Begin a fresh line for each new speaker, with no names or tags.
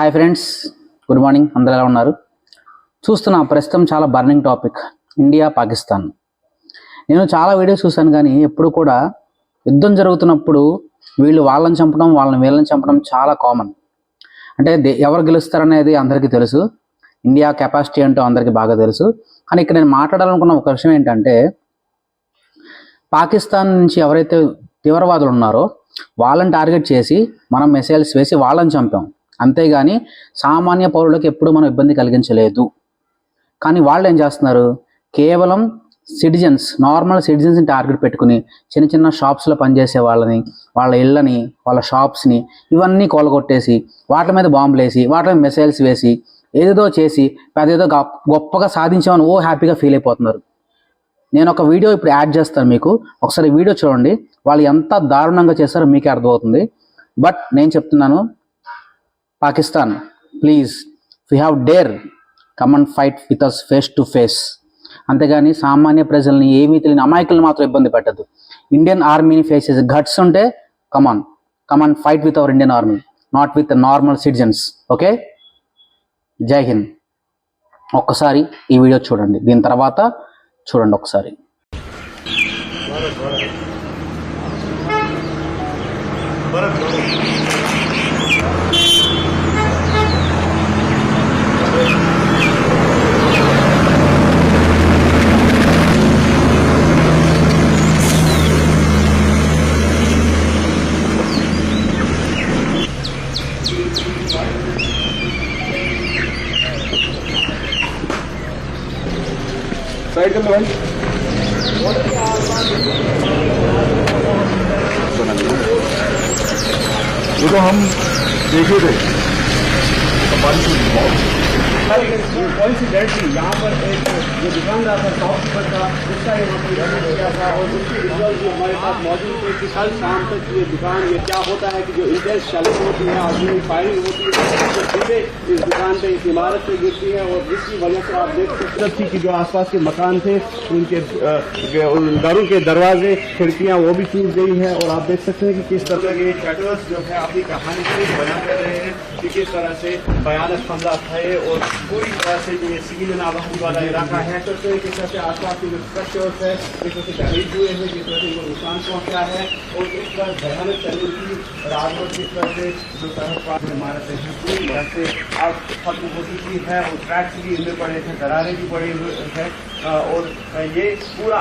Hi friends, good morning. అందరూ ఎలా ఉన్నారు? చూస్తున్నా ప్రస్తుతం చాలా బర్నింగ్ టాపిక్ ఇండియా పాకిస్తాన్. నేను చాలా వీడియోస్ చూశాను, కానీ ఎప్పుడు కూడా యుద్ధం జరుగుతున్నప్పుడు వీళ్ళు వాళ్ళని చంపడం, వీళ్ళని చంపడం చాలా కామన్. అంటే ఎవరు గెలుస్తారనేది అందరికీ తెలుసు, ఇండియా కెపాసిటీ ఏంటో అందరికీ బాగా తెలుసు. కానీ ఇక్కడ నేను మాట్లాడాలనుకున్న ఒక విషయం ఏంటంటే, పాకిస్తాన్ నుంచి ఎవరైతే తీవ్రవాదులు ఉన్నారో వాళ్ళని టార్గెట్ చేసి మనం మిసైల్స్ వేసి వాళ్ళని చంపాం, అంతేగాని సామాన్య పౌరులకు ఎప్పుడు మనం ఇబ్బంది కలిగించలేదు. కానీ వాళ్ళు ఏం చేస్తున్నారు, కేవలం సిటిజన్స్, నార్మల్ సిటిజన్స్ని టార్గెట్ పెట్టుకుని చిన్న చిన్న షాప్స్లో పనిచేసే వాళ్ళని, వాళ్ళ ఇళ్ళని, వాళ్ళ షాప్స్ని ఇవన్నీ కొలగొట్టేసి వాటి మీద బాంబులు వేసి వాటి మీద మిసైల్స్ వేసి ఏదేదో చేసి ఏదో గొప్పగా సాధించామని హ్యాపీగా ఫీల్ అయిపోతున్నారు. నేను ఒక వీడియో ఇప్పుడు యాడ్ చేస్తాను, మీకు ఒకసారి వీడియో చూడండి. వాళ్ళు ఎంత దారుణంగా చేస్తారో మీకే అర్థమవుతుంది. బట్ నేను చెప్తున్నాను, Pakistan please, we have dare come and fight with us face to face. అంతేగాని సామాన్య ప్రజల్ని, ఏమీ తెలియని అమాయకులను మాత్రం ఇబ్బంది పెట్టద్దు. ఇండియన్ ఆర్మీని ఫేస్ చేసే గట్స్ ఉంటే come and fight with our Indian army, not with normal citizens. Okay, జై హింద్. ఒక్కసారి ఈ వీడియో చూడండి, దీని తర్వాత చూడండి ఒకసారి.
साइड कर लो भाई। वो तो हम देखे थे यहाँ पर एक जो दुकानदार था, शॉपकीपर था, उसका यहाँ पर हो गया था और उसके रिजल्ट भी हमारे पास मौजूद थे कि कल शाम तक ये दुकान, ये क्या होता है कि जो इंटेंस चैलेंज होती है, आदमी फायरिंग होती है, तो सीधे इस दुकान पे, इस इमारत पे गिरती है और जिसकी वजह से आप देख सकते थी कि जो आसपास के मकान थे उनके घरों के दरवाजे, खिड़कियाँ वो भी टूट गई है। और आप देख सकते हैं कि किस तरह के शटर्स जो है अपनी कहानी को बयान कर रहे हैं कि किस तरह से भयानक हमला था और पूरी तरह से ये सिविलियन आबादी वाला इलाका है। तो किस तरह से आसपास के जो स्ट्रक्चर्स है किस तरह से डैमेज हुए हैं, किस तरह से इनको नुकसान पहुँचा है और इस तरह भयानक चैलेंज की रात और किस तरह से जो तरह इमारतें हैं पूरी तरह से अब खत्म हो चुकी है और ट्रैक्स भी इनमें पड़े थे, दरारें भी पड़ी हुई है और ये पूरा